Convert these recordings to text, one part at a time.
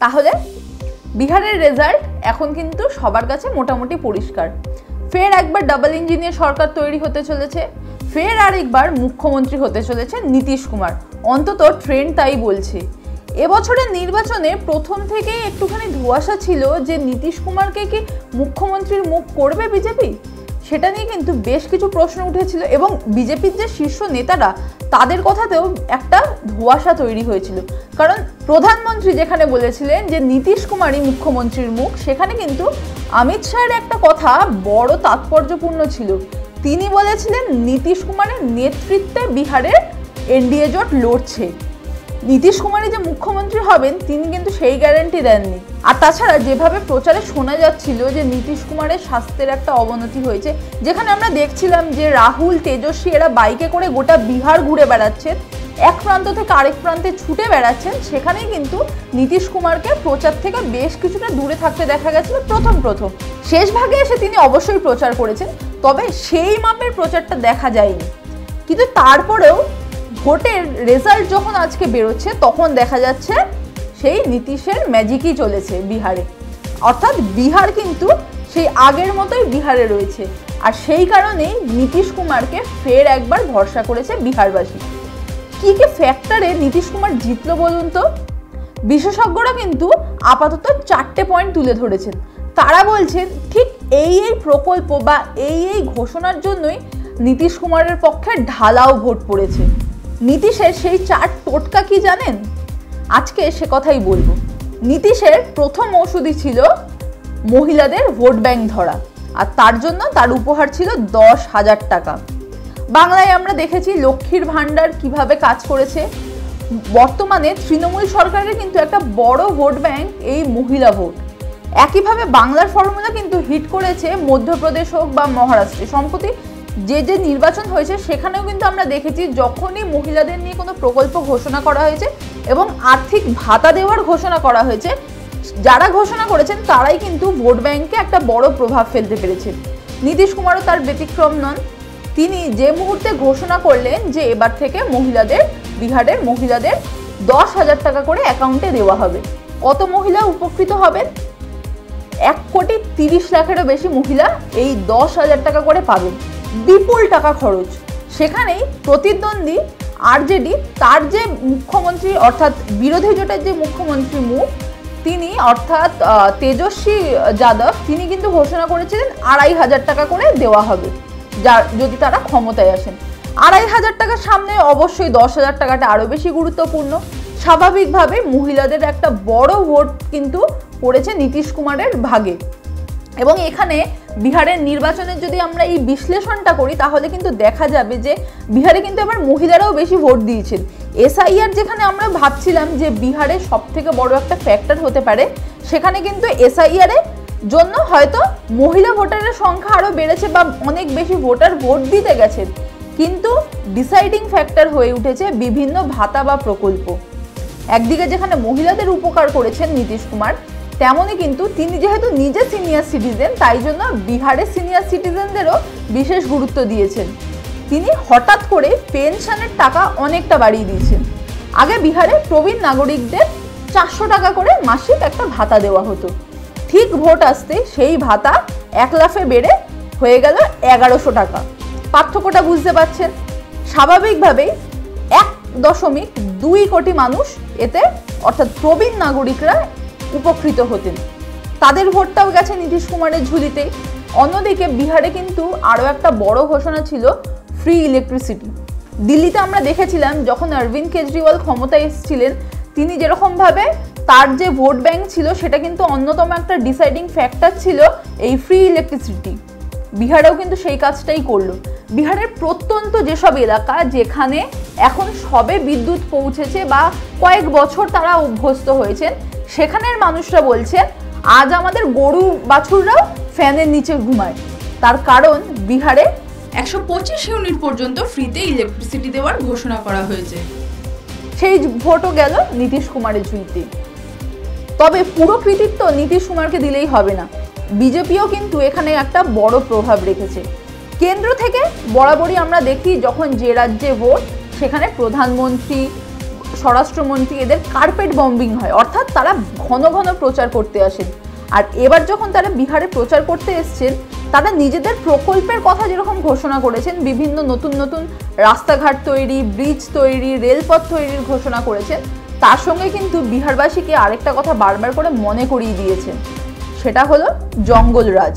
তাহলে বিহারের রেজাল্ট এখন কিন্তু সবার কাছে মোটামুটি পরিষ্কার। ফের একবার ডাবল ইঞ্জিনের সরকার তৈরি হতে চলেছে, ফের আরেকবার মুখ্যমন্ত্রী হতে চলেছে নীতিশ কুমার, অন্তত ট্রেন্ড তাই বলছে। এবছরের নির্বাচনে প্রথম থেকেই একটুখানি ধোঁয়াশা ছিল যে নীতিশ কুমারকে কি মুখ্যমন্ত্রীর মুখ করবে বিজেপি, সেটা নিয়ে কিন্তু বেশ কিছু প্রশ্ন উঠেছিল এবং বিজেপির যে শীর্ষ নেতারা তাদের কথাতেও একটা ধোঁয়াশা তৈরি হয়েছিল। কারণ প্রধানমন্ত্রী যেখানে বলেছিলেন যে নীতিশ কুমারই মুখ্যমন্ত্রীর মুখ, সেখানে কিন্তু অমিত শাহের একটা কথা বড় তাৎপর্যপূর্ণ ছিল। তিনি বলেছিলেন নীতিশ কুমারের নেতৃত্বে বিহারের এনডিএ জোট লড়ছে, নীতিশ কুমারই যে মুখ্যমন্ত্রী হবেন তিনি কিন্তু সেই গ্যারান্টি দেননি। আর তাছাড়া যেভাবে প্রচারে শোনা যাচ্ছিল যে নীতিশ কুমারের স্বাস্থ্যের একটা অবনতি হয়েছে, যেখানে আমরা দেখছিলাম যে রাহুল, তেজস্বী এরা বাইকে করে গোটা বিহার ঘুরে বেড়াচ্ছেন, এক প্রান্ত থেকে আরেক প্রান্তে ছুটে বেড়াচ্ছেন, সেখানেই কিন্তু নীতিশ কুমারকে প্রচার থেকে বেশ কিছুটা দূরে থাকতে দেখা গেছিল প্রথম। শেষ ভাগে এসে তিনি অবশ্যই প্রচার করেছেন, তবে সেই মাপের প্রচারটা দেখা যায়নি। কিন্তু তারপরেও ভোটের রেজাল্ট যখন আজকে বেরোচ্ছে তখন দেখা যাচ্ছে সেই নীতিশের ম্যাজিকই চলেছে বিহারে, অর্থাৎ বিহার কিন্তু সেই আগের মতোই বিহারে রয়েছে। আর সেই কারণেই নীতিশ কুমারকে ফের একবার ভরসা করেছে বিহারবাসী। কি কি ফ্যাক্টরে নীতিশ কুমার জিতলো বলুন তো? বিশেষজ্ঞরা কিন্তু আপাতত 4টে পয়েন্ট তুলে ধরেছেন। তারা বলছেন ঠিক এই প্রকল্প বা এই ঘোষণার জন্যই নীতিশ কুমারের পক্ষে ঢালাও ভোট পড়েছে। নীতিশের সেই 4 টোটকা কি জানেন? আজকে সে কথাই বলবো। নীতিশের প্রথম ওষুধই ছিল মহিলাদের ভোট ব্যাংক ধরা, আর তার জন্য তার উপহার ছিল 10,000 টাকা। বাংলায় আমরা দেখেছি লক্ষ্মীর ভাণ্ডার কিভাবে কাজ করেছে। বর্তমানে তৃণমূল সরকারের কিন্তু একটা বড় ভোট ব্যাংক এই মহিলা ভোট। একইভাবে বাংলার ফর্মুলা কিন্তু হিট করেছে মধ্যপ্রদেশ হোক বা মহারাষ্ট্রে। সম্প্রতি যে নির্বাচন হয়েছে সেখানেও কিন্তু আমরা দেখেছি যখনই মহিলাদের নিয়ে কোনো প্রকল্প ঘোষণা করা হয়েছে এবং আর্থিক ভাতা দেওয়ার ঘোষণা করা হয়েছে, যারা ঘোষণা করেছেন তারাই কিন্তু ভোট ব্যাংকে একটা বড় প্রভাব ফেলতে পেরেছেন। নীতিশ কুমারও তার ব্যতিক্রম নন। তিনি যে মুহূর্তে ঘোষণা করলেন যে এবার থেকে বিহারের মহিলাদের 10,000 টাকা করে অ্যাকাউন্টে দেওয়া হবে, কত মহিলা উপকৃত হবেন? 1,30,00,000-এরও বেশি মহিলা এই 10,000 টাকা করে পাবেন। বিপুল টাকা খরচ। সেখানেই প্রতিদ্বন্দ্বী আরজেডি, তার যে মুখ্যমন্ত্রী অর্থাৎ বিরোধী জোটের যে মুখ্যমন্ত্রী মুখ তিনি অর্থাৎ তেজস্বী যাদব, তিনি কিন্তু ঘোষণা করেছিলেন 2,500 টাকা করে দেওয়া হবে যদি তারা ক্ষমতায় আসেন। 2,500 টাকার সামনে অবশ্যই 10,000 টাকাটা আরও বেশি গুরুত্বপূর্ণ। স্বাভাবিকভাবে মহিলাদের একটা বড় ভোট কিন্তু পড়েছে নীতিশ কুমারের ভাগে। এবং এখানে বিহারের নির্বাচনের যদি আমরা এই বিশ্লেষণটা করি তাহলে কিন্তু দেখা যাবে যে বিহারে কিন্তু এবার মহিলারাও বেশি ভোট দিয়েছেন। এসআইআর যেখানে আমরা ভাবছিলাম যে বিহারে সব থেকে বড় একটা ফ্যাক্টর হতে পারে, সেখানে কিন্তু এসআইআরের জন্য হয়তো মহিলা ভোটারের সংখ্যা আরও বেড়েছে বা অনেক বেশি ভোটার ভোট দিতে গেছেন, কিন্তু ডিসাইডিং ফ্যাক্টর হয়ে উঠেছে বিভিন্ন ভাতা বা প্রকল্প। একদিকে যেখানে মহিলাদের উপকার করেছেন নীতিশ কুমার, তেমনই কিন্তু তিনি যেহেতু নিজে সিনিয়র সিটিজেন, তাই জন্য বিহারের সিনিয়র সিটিজেনদেরও বিশেষ গুরুত্ব দিয়েছেন। তিনি হঠাৎ করে পেনশনের টাকা অনেকটা বাড়িয়ে দিয়েছেন। আগে বিহারে প্রবীণ নাগরিকদের 400 টাকা করে মাসিক একটা ভাতা দেওয়া হতো। ঠিক ভোট আসতে সেই ভাতা 1 লাফে বেড়ে হয়ে গেল 1100 টাকা। পার্থক্যটা বুঝতে পারছেন? স্বাভাবিকভাবেই 1.2 কোটি মানুষ এতে অর্থাৎ প্রবীণ নাগরিকরা উপকৃত হতেন। তাদের ভোটটাও গেছে নীতিশ কুমারের ঝুলিতে। অন্যদিকে বিহারে কিন্তু আরও একটা বড় ঘোষণা ছিল ফ্রি ইলেকট্রিসিটি। দিল্লিতে আমরা দেখেছিলাম যখন অরবিন্দ কেজরিওয়াল ক্ষমতায় এসেছিলেন, তিনি যেরকমভাবে তার যে ভোট ব্যাংক ছিল সেটা কিন্তু অন্যতম একটা ডিসাইডিং ফ্যাক্টর ছিল এই ফ্রি ইলেকট্রিসিটি। বিহারেও কিন্তু সেই কাজটাই করলো। বিহারের প্রত্যন্ত যেসব এলাকা যেখানে এখন সবে বিদ্যুৎ পৌঁছেছে বা কয়েক বছর তারা অভ্যস্ত হয়েছেন, সেখানের মানুষরা বলছেন আজ আমাদের গরু বাছুররাও ফ্যানের নিচে ঘুমায়। তার কারণ বিহারে 125 ইউনিট পর্যন্ত ফ্রিতে ইলেকট্রিসিটি দেওয়ার ঘোষণা করা হয়েছে। সেই ভোটও গেল নীতিশ কুমারের ঝুঁইতে। তবে পুরো কৃতিত্ব নীতিশ কুমারকে দিলেই হবে না, বিজেপিও কিন্তু এখানে একটা বড় প্রভাব রেখেছে। কেন্দ্র থেকে বরাবরই আমরা দেখি যখন যে রাজ্যে ভোট সেখানে প্রধানমন্ত্রী স্বরাষ্ট্রমন্ত্রী এদের কার্পেট বম্বিং হয়, অর্থাৎ তারা ঘন ঘন প্রচার করতে আসেন। আর এবার যখন তারা বিহারে প্রচার করতে এসছেন, তারা নিজেদের প্রকল্পের কথা যেরকম ঘোষণা করেছেন, বিভিন্ন নতুন নতুন রাস্তাঘাট তৈরি, ব্রিজ তৈরি, রেলপথ তৈরির ঘোষণা করেছেন, তার সঙ্গে কিন্তু বিহারবাসীকে আরেকটা কথা বারবার করে মনে করিয়ে দিয়েছেন, সেটা হলো জঙ্গলরাজ।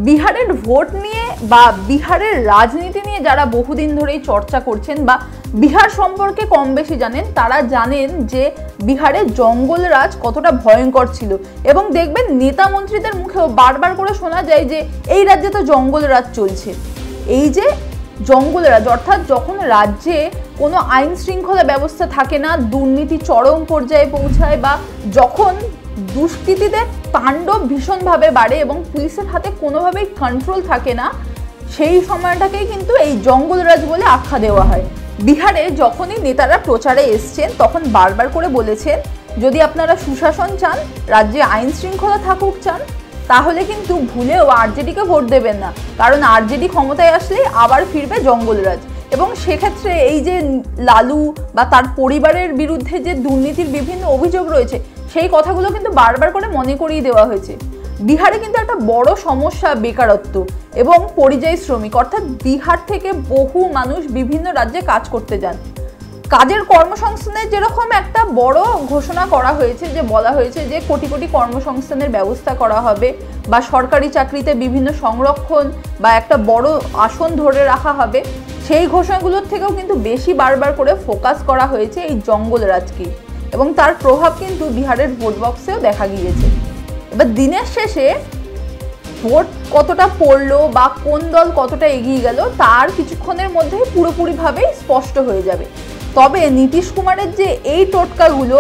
বিহারের ভোট নিয়ে বা বিহারের রাজনীতি নিয়ে যারা বহুদিন ধরেই চর্চা করছেন বা বিহার সম্পর্কে কম বেশি জানেন, তারা জানেন যে বিহারে জঙ্গলরাজ কতটা ভয়ঙ্কর ছিল। এবং দেখবেন নেতা মন্ত্রীদের মুখেও বারবার করে শোনা যায় যে এই রাজ্যে তো জঙ্গলরাজ চলছে। এই যে জঙ্গলরাজ, অর্থাৎ যখন রাজ্যে কোনো আইন শৃঙ্খলা ব্যবস্থা থাকে না, দুর্নীতি চরম পর্যায়ে পৌঁছায়, বা যখন দুষ্কৃতীদের তাণ্ডব ভীষণভাবে বাড়ে এবং পুলিশের হাতে কোনোভাবেই কন্ট্রোল থাকে না, সেই সময়টাকেই কিন্তু এই জঙ্গলরাজ বলে আখ্যা দেওয়া হয়। বিহারে যখনই নেতারা প্রচারে এসছেন তখন বারবার করে বলেছেন, যদি আপনারা সুশাসন চান, রাজ্যে আইন শৃঙ্খলা থাকুক চান, তাহলে কিন্তু ভুলেও আরজেডিকে ভোট দেবেন না, কারণ আরজেডি ক্ষমতায় আসলেই আবার ফিরবে জঙ্গলরাজ। এবং সেক্ষেত্রে এই যে লালু বা তার পরিবারের বিরুদ্ধে যে দুর্নীতির বিভিন্ন অভিযোগ রয়েছে, সেই কথাগুলো কিন্তু বারবার করে মনে করিয়ে দেওয়া হয়েছে। বিহারে কিন্তু একটা বড় সমস্যা বেকারত্ব এবং পরিযায়ী শ্রমিক, অর্থাৎ বিহার থেকে বহু মানুষ বিভিন্ন রাজ্যে কাজ করতে যান। কাজের কর্মসংস্থানের যেরকম একটা বড় ঘোষণা করা হয়েছে, যে বলা হয়েছে যে কোটি কোটি কর্মসংস্থানের ব্যবস্থা করা হবে, বা সরকারি চাকরিতে বিভিন্ন সংরক্ষণ বা একটা বড় আসন ধরে রাখা হবে, সেই ঘোষণাগুলোর থেকেও কিন্তু বেশি বারবার করে ফোকাস করা হয়েছে এই জঙ্গলরাজকে, এবং তার প্রভাব কিন্তু বিহারের ভোট বক্সেও দেখা গিয়েছে। এবার দিনের শেষে ভোট কতটা পড়লো বা কোন দল কতটা এগিয়ে গেল তার কিছুক্ষণের মধ্যেই পুরোপুরিভাবেই স্পষ্ট হয়ে যাবে। তবে নীতিশ কুমারের যে এই টোটকাগুলো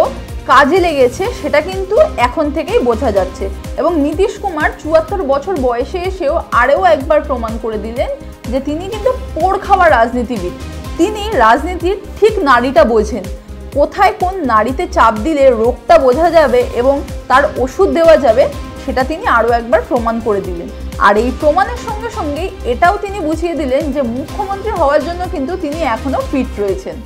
কাজে লেগেছে সেটা কিন্তু এখন থেকেই বোঝা যাচ্ছে। এবং নীতিশ কুমার ৭৪ বছর বয়সে এসেও আরও একবার প্রমাণ করে দিলেন যে তিনি কিন্তু পোড় খাওয়া রাজনীতিবিদ। তিনি রাজনীতির ঠিক নাড়িটা বোঝেন, কোথায় কোন নাড়িতে চাপ দিলে রোগটা বোঝা যাবে এবং তার ওষুধ দেওয়া যাবে, সেটা তিনি আরও একবার প্রমাণ করে দিলেন। আর এই প্রমাণের সঙ্গে সঙ্গেই এটাও তিনি বুঝিয়ে দিলেন যে মুখ্যমন্ত্রী হওয়ার জন্য কিন্তু তিনি এখনও ফিট রয়েছেন।